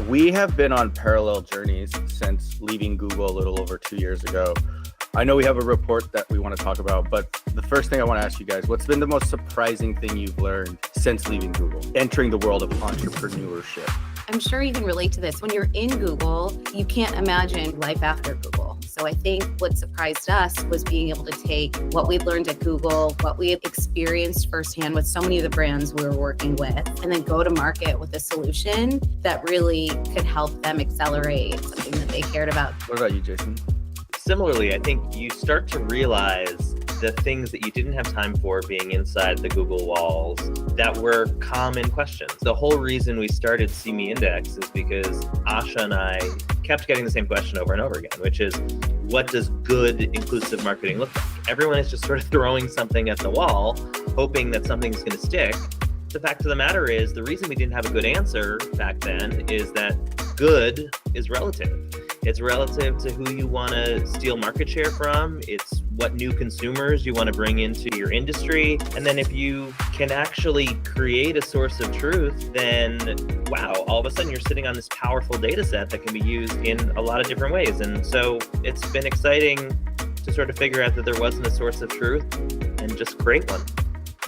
We have been on parallel journeys since leaving Google a little over 2 years ago. I know we have a report that we want to talk about, but the first thing I want to ask you guys, what's been the most surprising thing you've learned since leaving Google, entering the world of entrepreneurship? I'm sure you can relate to this. When you're in Google, you can't imagine life after Google. So I think what surprised us was being able to take what we learned at Google, what we experienced firsthand with so many of the brands we were working with, and then go to market with a solution that really could help them accelerate something that they cared about. What about you, Jason? Similarly, I think you start to realize the things that you didn't have time for being inside the Google walls that were common questions. The whole reason we started SeeMe Index is because Asha and I kept getting the same question over and over again, which is, what does good inclusive marketing look like? Everyone is just sort of throwing something at the wall, hoping that something's going to stick. The fact of the matter is, the reason we didn't have a good answer back then is that good is relative. It's relative to who you want to steal market share from. It's what new consumers you want to bring into your industry. And then if you can actually create a source of truth, then wow, all of a sudden you're sitting on this powerful data set that can be used in a lot of different ways. And so it's been exciting to sort of figure out that there wasn't a source of truth and just create one.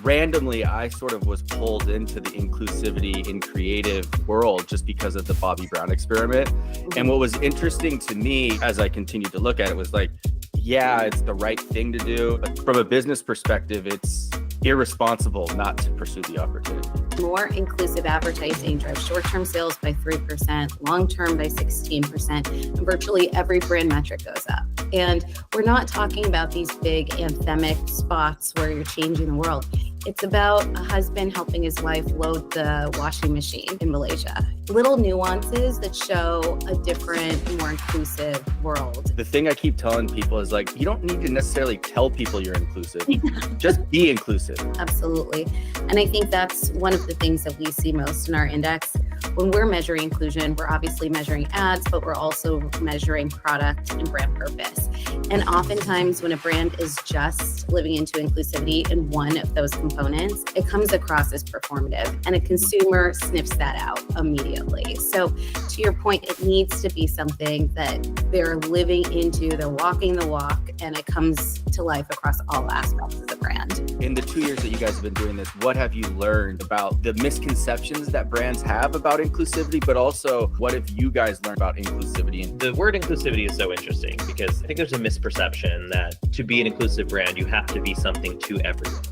Randomly, I sort of was pulled into the inclusivity in creative world just because of the Bobby Brown experiment. And what was interesting to me as I continued to look at it was like, yeah, it's the right thing to do. But from a business perspective, it's irresponsible not to pursue the opportunity. More inclusive advertising drives short-term sales by 3%, long-term by 16%, and virtually every brand metric goes up. And we're not talking about these big anthemic spots where you're changing the world. It's about a husband helping his wife load the washing machine in Malaysia. Little nuances that show a different, more inclusive world. The thing I keep telling people is like, you don't need to necessarily tell people you're inclusive. Just be inclusive. Absolutely. And I think that's one of the things that we see most in our index. When we're measuring inclusion, we're obviously measuring ads, but we're also measuring product and brand purpose. And oftentimes when a brand is just living into inclusivity in one of those components, it comes across as performative and a consumer sniffs that out immediately. So to your point, it needs to be something that they're living into, they're walking the walk, and it comes to life across all aspects of the brand. In the 2 years that you guys have been doing this, what have you learned about the misconceptions that brands have about inclusivity, but also what have you guys learned about inclusivity? The word inclusivity is so interesting because I think there's a misperception that to be an inclusive brand, you have to be something to everyone.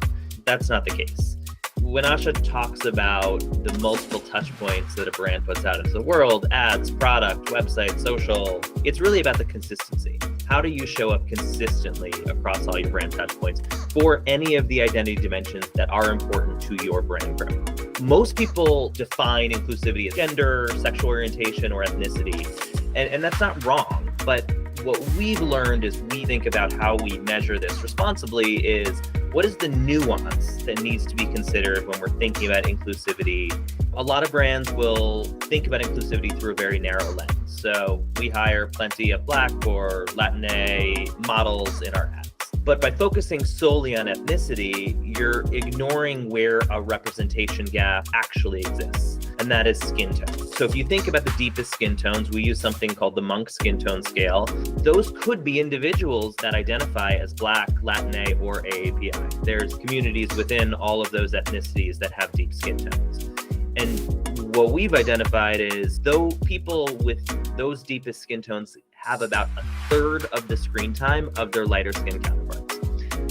That's not the case. When Asha talks about the multiple touch points that a brand puts out into the world, ads, product, website, social, it's really about the consistency. How do you show up consistently across all your brand touch points for any of the identity dimensions that are important to your brand growth? Most people define inclusivity as gender, sexual orientation, or ethnicity, and that's not wrong, but what we've learned as we think about how we measure this responsibly is, what is the nuance that needs to be considered when we're thinking about inclusivity? A lot of brands will think about inclusivity through a very narrow lens. So we hire plenty of Black or Latina models in our ads. But by focusing solely on ethnicity, you're ignoring where a representation gap actually exists, and that is skin tone. So if you think about the deepest skin tones, we use something called the Monk skin tone scale. Those could be individuals that identify as Black, Latina, or AAPI. There's communities within all of those ethnicities that have deep skin tones. And what we've identified is, though people with those deepest skin tones have about a third of the screen time of their lighter skin counterparts.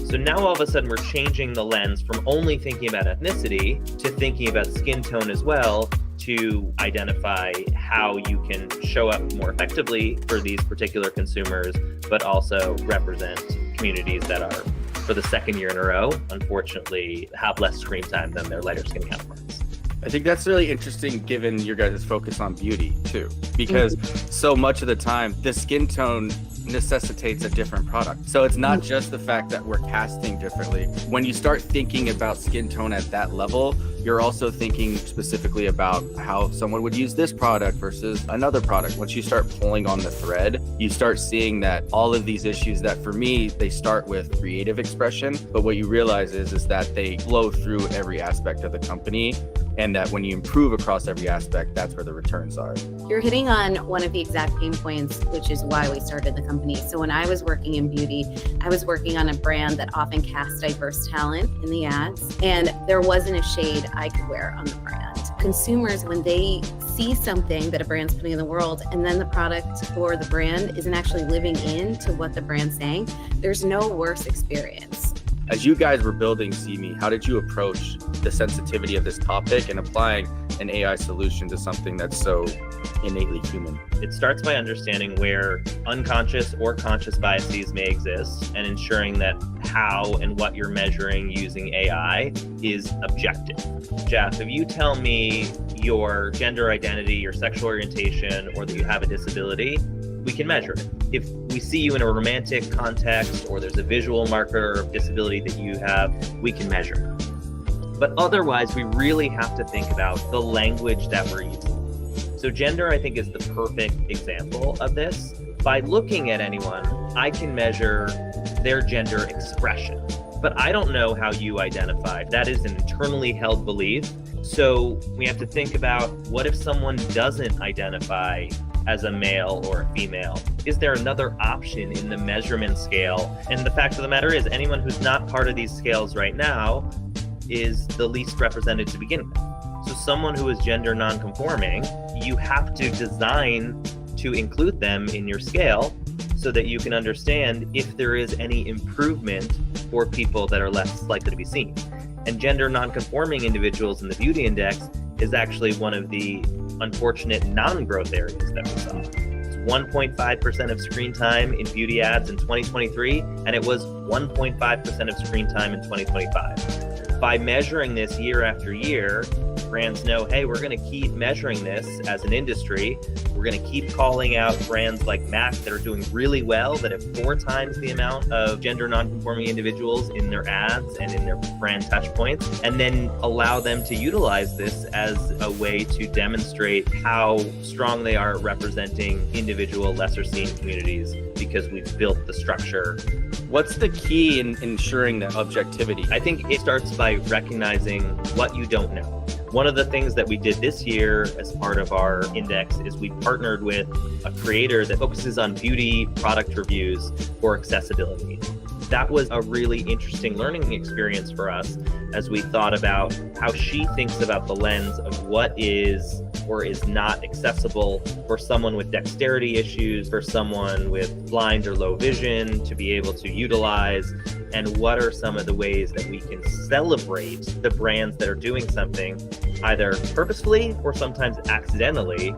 So now all of a sudden we're changing the lens from only thinking about ethnicity to thinking about skin tone as well, to identify how you can show up more effectively for these particular consumers, but also represent communities that are, for the second year in a row, unfortunately, have less screen time than their lighter skin counterparts. I think that's really interesting given your guys' focus on beauty too, because so much of the time the skin tone necessitates a different product. So it's not just the fact that we're casting differently. When you start thinking about skin tone at that level, you're also thinking specifically about how someone would use this product versus another product. Once you start pulling on the thread, you start seeing that all of these issues that for me, they start with creative expression, but what you realize is that they flow through every aspect of the company and that when you improve across every aspect, that's where the returns are. You're hitting on one of the exact pain points, which is why we started the company. So when I was working in beauty, I was working on a brand that often cast diverse talent in the ads, and there wasn't a shade I could wear on the brand. Consumers, when they see something that a brand's putting in the world, and then the product or the brand isn't actually living into what the brand's saying, there's no worse experience. As you guys were building SeeMe, how did you approach the sensitivity of this topic and applying an AI solution to something that's so innately human? It starts by understanding where unconscious or conscious biases may exist and ensuring that how and what you're measuring using AI is objective. Jeff, if you tell me your gender identity, your sexual orientation, or that you have a disability, we can measure it. If we see you in a romantic context or there's a visual marker of disability that you have, we can measure it. But otherwise, we really have to think about the language that we're using. So gender, I think, is the perfect example of this. By looking at anyone, I can measure their gender expression, but I don't know how you identify. That is an internally held belief. So we have to think about, what if someone doesn't identify as a male or a female? Is there another option in the measurement scale? And the fact of the matter is, anyone who's not part of these scales right now is the least represented to begin with. So someone who is gender non-conforming, you have to design to include them in your scale so that you can understand if there is any improvement for people that are less likely to be seen. And gender non-conforming individuals in the beauty index is actually one of the unfortunate non-growth areas that we saw. It's 1.5% of screen time in beauty ads in 2023, and it was 1.5% of screen time in 2025. By measuring this year after year, brands know, hey, we're going to keep measuring this as an industry. We're going to keep calling out brands like MAC that are doing really well, that have 4 times the amount of gender non-conforming individuals in their ads and in their brand touch points, and then allow them to utilize this as a way to demonstrate how strong they are at representing individual lesser seen communities, because we've built the structure. What's the key in ensuring the objectivity? I think it starts by recognizing what you don't know. One of the things that we did this year as part of our index is we partnered with a creator that focuses on beauty product reviews for accessibility. That was a really interesting learning experience for us as we thought about how she thinks about the lens of what is or is not accessible for someone with dexterity issues, for someone with blind or low vision to be able to utilize, and what are some of the ways that we can celebrate the brands that are doing something either purposefully or sometimes accidentally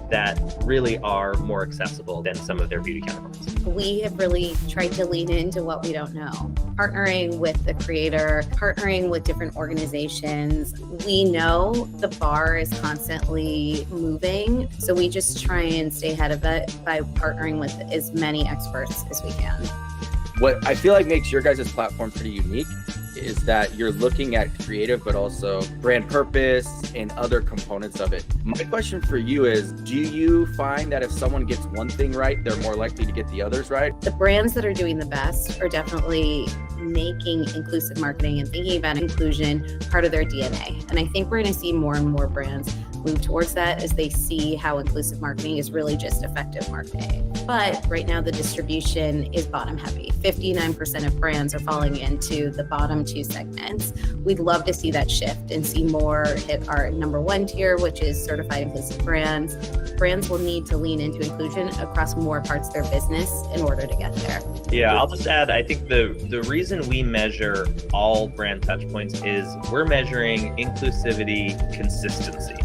that really are more accessible than some of their beauty counterparts. We have really tried to lean into what we don't know. Partnering with the creator, partnering with different organizations. We know the bar is constantly moving, so we just try and stay ahead of it by partnering with as many experts as we can. What I feel like makes your guys' platform pretty unique is that you're looking at creative, but also brand purpose and other components of it. My question for you is, do you find that if someone gets one thing right, they're more likely to get the others right? The brands that are doing the best are definitely making inclusive marketing and thinking about inclusion part of their DNA. And I think we're going to see more and more brands move towards that as they see how inclusive marketing is really just effective marketing. But right now the distribution is bottom heavy. 59% of brands are falling into the bottom 2 segments. We'd love to see that shift and see more hit our number 1 tier, which is certified inclusive brands. Brands will need to lean into inclusion across more parts of their business in order to get there. Yeah, I'll just add, I think the reason we measure all brand touch points is we're measuring inclusivity consistency.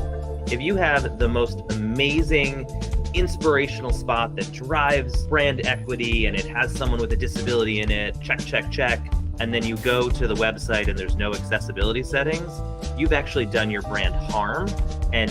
If you have the most amazing inspirational spot that drives brand equity and it has someone with a disability in it, check, and then you go to the website and there's no accessibility settings, you've actually done your brand harm and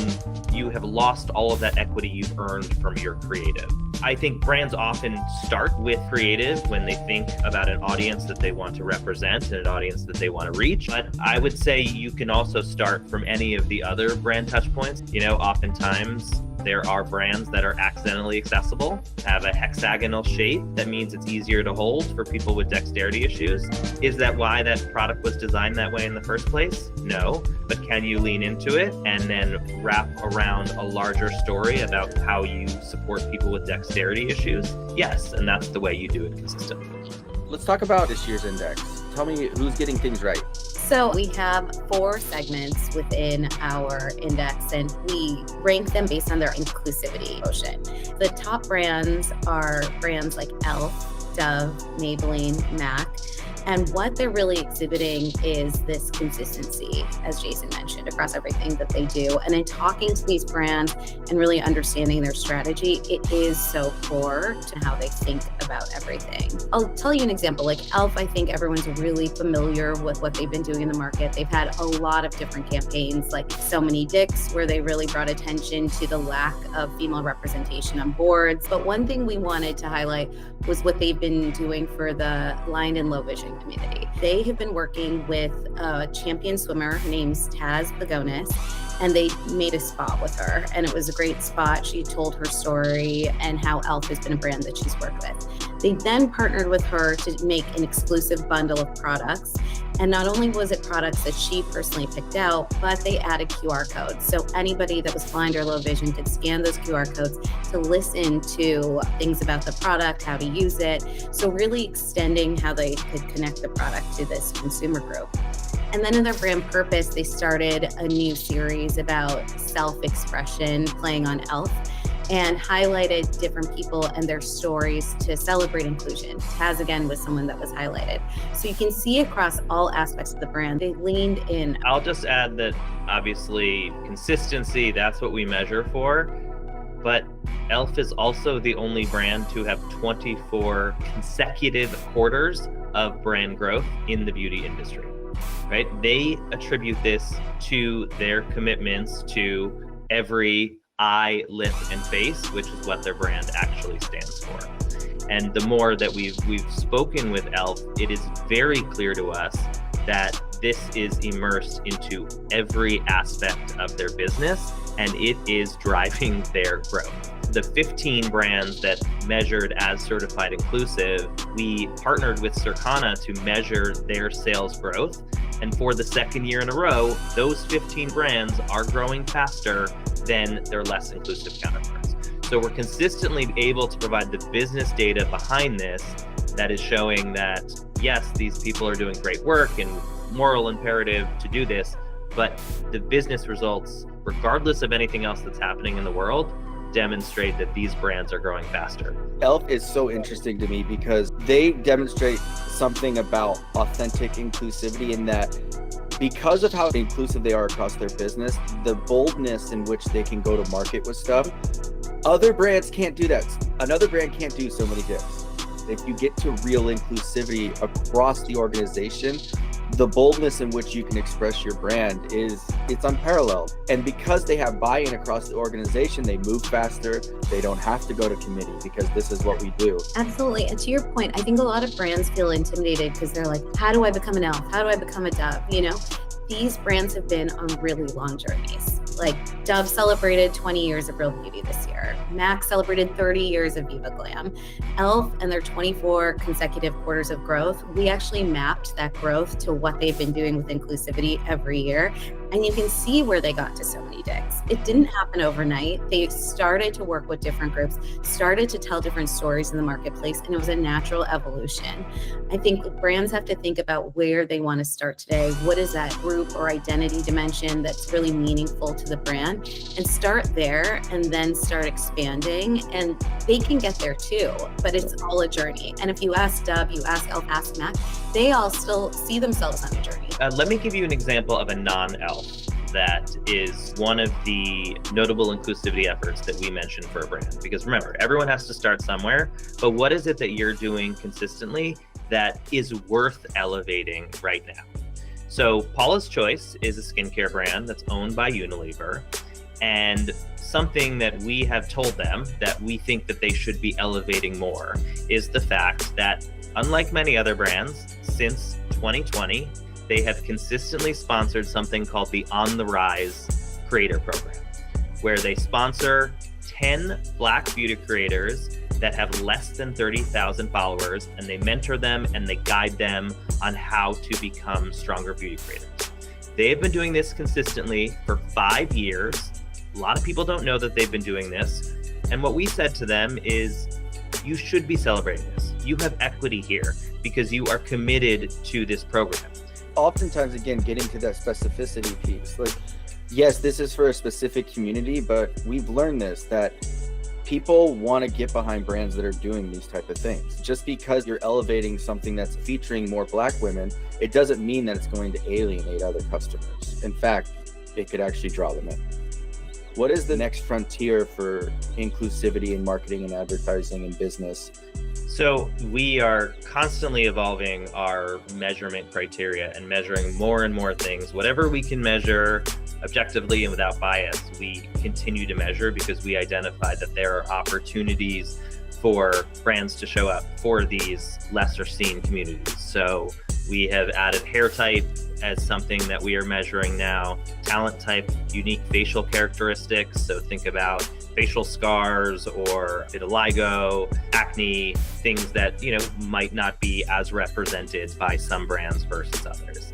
you have lost all of that equity you've earned from your creative. I think brands often start with creative when they think about an audience that they want to represent and an audience that they want to reach. But I would say you can also start from any of the other brand touch points. You know, oftentimes There are brands that are accidentally accessible, have a hexagonal shape. That means it's easier to hold for people with dexterity issues. Is that why that product was designed that way in the first place? No, but can you lean into it and then wrap around a larger story about how you support people with dexterity issues? Yes, and that's the way you do it consistently. Let's talk about this year's index. Tell me who's getting things right. So we have 4 segments within our index, and we rank them based on their inclusivity quotient. The top brands are brands like e.l.f, Dove, Maybelline, MAC. And what they're really exhibiting is this consistency, as Jason mentioned, across everything that they do. And in talking to these brands and really understanding their strategy, it is so core to how they think about everything. I'll tell you an example, like e.l.f, I think everyone's really familiar with what they've been doing in the market. They've had a lot of different campaigns, like So Many Dicks, where they really brought attention to the lack of female representation on boards. But one thing we wanted to highlight was what they've been doing for the blind and low vision community. They have been working with a champion swimmer. Her name's Taz Pagonis, and they made a spot with her. And it was a great spot. She told her story and how e.l.f has been a brand that she's worked with. They then partnered with her to make an exclusive bundle of products. And not only was it products that she personally picked out, but they added QR codes. So anybody that was blind or low vision could scan those QR codes to listen to things about the product, how to use it. So really extending how they could connect the product to this consumer group. And then in their brand purpose, they started a new series about self-expression, playing on e.l.f, and highlighted different people and their stories to celebrate inclusion. Taz, again, was someone that was highlighted. So you can see across all aspects of the brand, they leaned in. I'll just add that obviously consistency, that's what we measure for. But e.l.f is also the only brand to have 24 consecutive quarters of brand growth in the beauty industry, right? They attribute this to their commitments to every eye, lip, and face, which is what their brand actually stands for. And the more that we've spoken with e.l.f, it is very clear to us that this is immersed into every aspect of their business, and it is driving their growth. The 15 brands that measured as certified inclusive, we partnered with Circana to measure their sales growth. And for the second year in a row, those 15 brands are growing faster than their less inclusive counterparts. So we're consistently able to provide the business data behind this that is showing that, yes, these people are doing great work and moral imperative to do this, but the business results, regardless of anything else that's happening in the world, demonstrate that these brands are growing faster. e.l.f is so interesting to me because they demonstrate something about authentic inclusivity in that because of how inclusive they are across their business, the boldness in which they can go to market with stuff, other brands can't do that. Another brand can't do So Many Dicks. If you get to real inclusivity across the organization, the boldness in which you can express your brand it's unparalleled. And because they have buy-in across the organization, they move faster. They don't have to go to committee because this is what we do. Absolutely. And to your point, I think a lot of brands feel intimidated because they're like, how do I become an e.l.f? How do I become a Dove? You know, these brands have been on really long journeys. Like Dove celebrated 20 years of real beauty this year. MAC celebrated 30 years of Viva Glam. e.l.f. and their 24 consecutive quarters of growth, we actually mapped that growth to what they've been doing with inclusivity every year. And you can see where they got to So Many Dicks. It didn't happen overnight. They started to work with different groups, started to tell different stories in the marketplace, and it was a natural evolution. I think brands have to think about where they want to start today. What is that group or identity dimension that's really meaningful to the brand? And start there and then start expanding. And they can get there too, but it's all a journey. And if you ask Dove, you ask e.l.f, ask MAC, they all still see themselves on a journey. Let me give you an example of a non-e.l.f that is one of the notable inclusivity efforts that we mentioned for a brand. Because remember, everyone has to start somewhere, but what is it that you're doing consistently that is worth elevating right now? So Paula's Choice is a skincare brand that's owned by Unilever, and something that we have told them that we think that they should be elevating more is the fact that, unlike many other brands, since 2020, they have consistently sponsored something called the On the Rise Creator Program, where they sponsor 10 Black beauty creators that have less than 30,000 followers, and they mentor them and they guide them on how to become stronger beauty creators. They've been doing this consistently for 5 years. A lot of people don't know that they've been doing this. And what we said to them is, you should be celebrating this. You have equity here because you are committed to this program. Oftentimes, again, getting to that specificity piece, like, yes, this is for a specific community, but we've learned this, that people want to get behind brands that are doing these type of things. Just because you're elevating something that's featuring more Black women, it doesn't mean that it's going to alienate other customers. In fact, it could actually draw them in. What is the next frontier for inclusivity in marketing and advertising and business? So we are constantly evolving our measurement criteria and measuring more and more things. Whatever we can measure objectively and without bias, we continue to measure because we identify that there are opportunities for brands to show up for these lesser seen communities. So we have added hair type as something that we are measuring now, talent type, unique facial characteristics. So think about facial scars or vitiligo, acne, things that, might not be as represented by some brands versus others.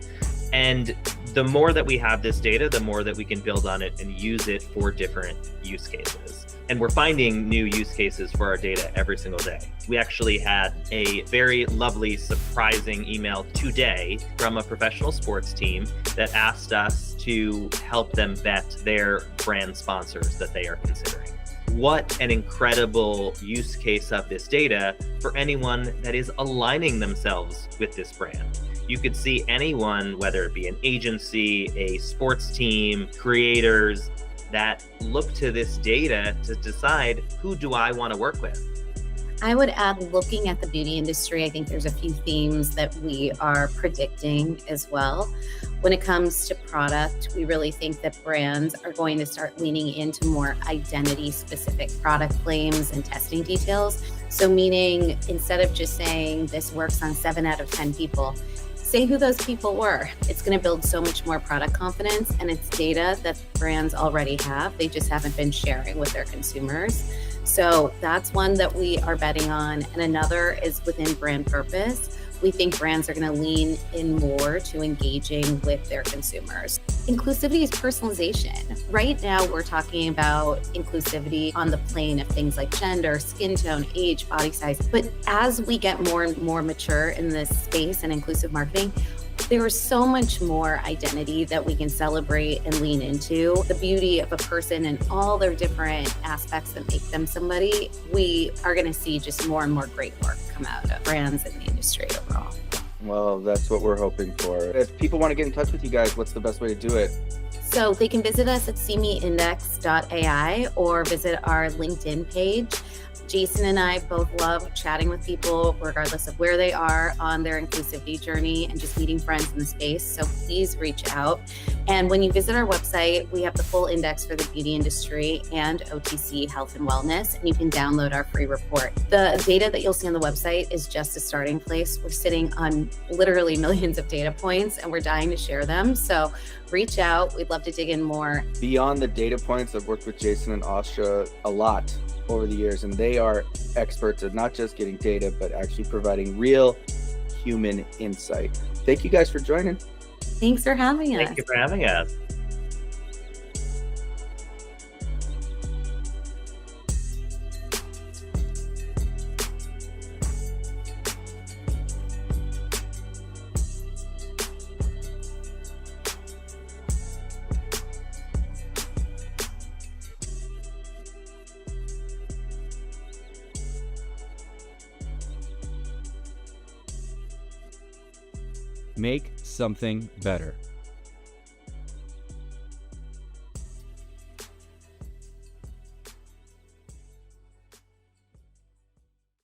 And the more that we have this data, the more that we can build on it and use it for different use cases. And we're finding new use cases for our data every single day. We actually had a very lovely, surprising email today from a professional sports team that asked us to help them vet their brand sponsors that they are considering. What an incredible use case of this data for anyone that is aligning themselves with this brand. You could see anyone, whether it be an agency, a sports team, creators, that look to this data to decide, who do I want to work with? I would add, looking at the beauty industry, I think there's a few themes that we are predicting as well. When it comes to product, we really think that brands are going to start leaning into more identity-specific product claims and testing details. So meaning, instead of just saying this works on 7 out of 10 people, say who those people were. It's going to build so much more product confidence, and it's data that brands already have. They just haven't been sharing with their consumers. So that's one that we are betting on. And another is within brand purpose. We think brands are going to lean in more to engaging with their consumers. Inclusivity is personalization. Right now, we're talking about inclusivity on the plane of things like gender, skin tone, age, body size. But as we get more and more mature in this space and inclusive marketing, there is so much more identity that we can celebrate and lean into. The beauty of a person and all their different aspects that make them somebody. We are going to see just more and more great work come out of brands in the industry overall. Well, that's what we're hoping for. If people want to get in touch with you guys, what's the best way to do it? So they can visit us at SeeMeIndex.ai or visit our LinkedIn page. Jason and I both love chatting with people regardless of where they are on their inclusivity journey and just meeting friends in the space. So please reach out. And when you visit our website, we have the full index for the beauty industry and OTC health and wellness, and you can download our free report. The data that you'll see on the website is just a starting place. We're sitting on literally millions of data points and we're dying to share them. So reach out. We'd love to dig in more. Beyond the data points, I've worked with Jason and Asha a lot over the years, and they are experts at not just getting data, but actually providing real human insight. Thank you guys for joining. Thanks for having us. Thank you for having us. Make something better.